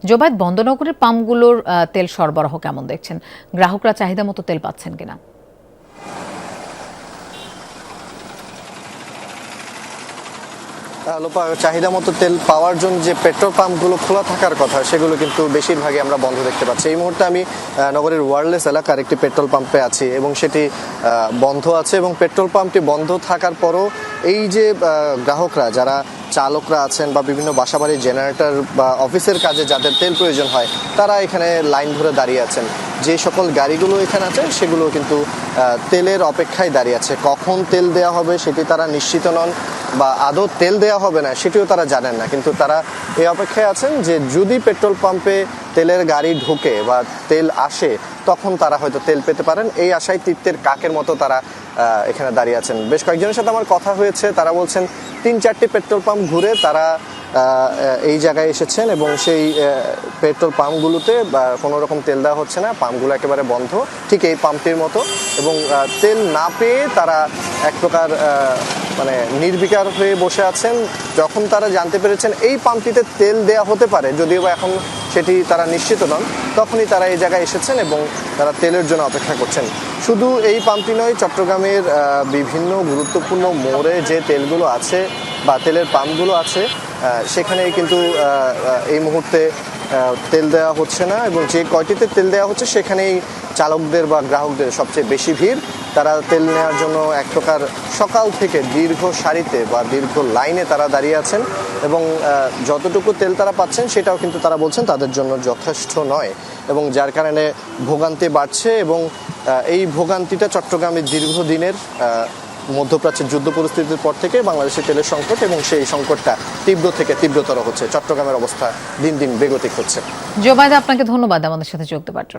জোবায়েত বন্দরনগরের পাম্পগুলোর তেল সরবরাহ কেমন দেখছেন? গ্রাহকরা চাহিদা মতো তেল পাচ্ছেন কিনা? লোপা চাহিদা মতো তেল পাওয়ার জন্য যে পেট্রোল পাম্পগুলো খোলা থাকার কথা সেগুলো কিন্তু বেশিরভাগই আমরা বন্ধ দেখতে পাচ্ছি। এই মুহূর্তে আমি নগরের ওয়ারলেস এলাকার একটি পেট্রোল পাম্পে আছি এবং সেটি বন্ধ আছে এবং পেট্রোল পাম্পটি বন্ধ থাকার পরও এই যে গ্রাহকরা যারা চালকরা আছেন বা বিভিন্ন বাসাবাড়ির জেনারেটর বা অফিসের কাজে যাদের তেল প্রয়োজন হয় তারা এখানে লাইন ধরে দাঁড়িয়ে আছেন। যে সকল গাড়িগুলো এখানে আছে সেগুলো কিন্তু তেলের অপেক্ষায় দাঁড়িয়ে আছে। কখন তেল দেওয়া হবে সেটি তারা নিশ্চিত নন বা আদৌ তেল দেওয়া হবে না সেটিও তারা জানেন না, কিন্তু তারা এই অপেক্ষায় আছেন যে যদি পেট্রোল পাম্পে তেলের গাড়ি ঢোকে বা তেল আসে তখন তারা হয়তো তেল পেতে পারেন। এই আশায় তৃপ্তের কাকের মতো তারা এখানে দাঁড়িয়ে আছেন। বেশ কয়েকজনের সাথে আমার কথা হয়েছে, তারা বলছেন ৩-৪টি পেট্রোল পাম্প ঘুরে তারা এই জায়গায় এসেছেন এবং সেই পেট্রোল পাম্পগুলোতে কোনো রকম তেল দেওয়া হচ্ছে না, পাম্পগুলো একেবারে বন্ধ ঠিক এই পাম্পটির মতো। এবং তেল না পেয়ে তারা এক প্রকার মানে নির্বিকার হয়ে বসে আছেন। যখন তারা জানতে পেরেছেন এই পাম্পটিতে তেল দেওয়া হতে পারে, যদিও বা এখন সেটি তারা নিশ্চিত নন, তখনই তারা এই জায়গায় এসেছেন এবং তারা তেলের জন্য অপেক্ষা করছেন। শুধু এই পাম্পটি নয়, চট্টগ্রামের বিভিন্ন গুরুত্বপূর্ণ মোড়ে যে তেলগুলো আছে বা তেলের পাম্পগুলো আছে সেখানেই কিন্তু এই মুহূর্তে তেল দেওয়া হচ্ছে না এবং যে কয়টিতে তেল দেওয়া হচ্ছে সেখানেই চালকদের বা গ্রাহকদের সবচেয়ে বেশি ভিড়। তারা তেল নেওয়ার জন্য এক প্রকার সকাল থেকে দীর্ঘ সারিতে বা দীর্ঘ লাইনে তারা দাঁড়িয়ে আছেন এবং যতটুকু তেল তারা পাচ্ছেন সেটাও কিন্তু তারা বলছেন তাদের জন্য যথেষ্ট নয় এবং যার কারণে ভোগান্তি বাড়ছে। এবং এই ভোগান্তিটা চট্টগ্রামের দীর্ঘদিনের মধ্যপ্রাচ্যের যুদ্ধ পরিস্থিতির পর থেকে বাংলাদেশের তেলের সংকট এবং সেই সংকটটা তীব্র থেকে তীব্রতর হচ্ছে। চট্টগ্রামের অবস্থা দিন দিন বেগতিক হচ্ছে। জোবায়েত, আপনাকে ধন্যবাদ আমাদের সাথে যোগ দেওয়ার জন্য।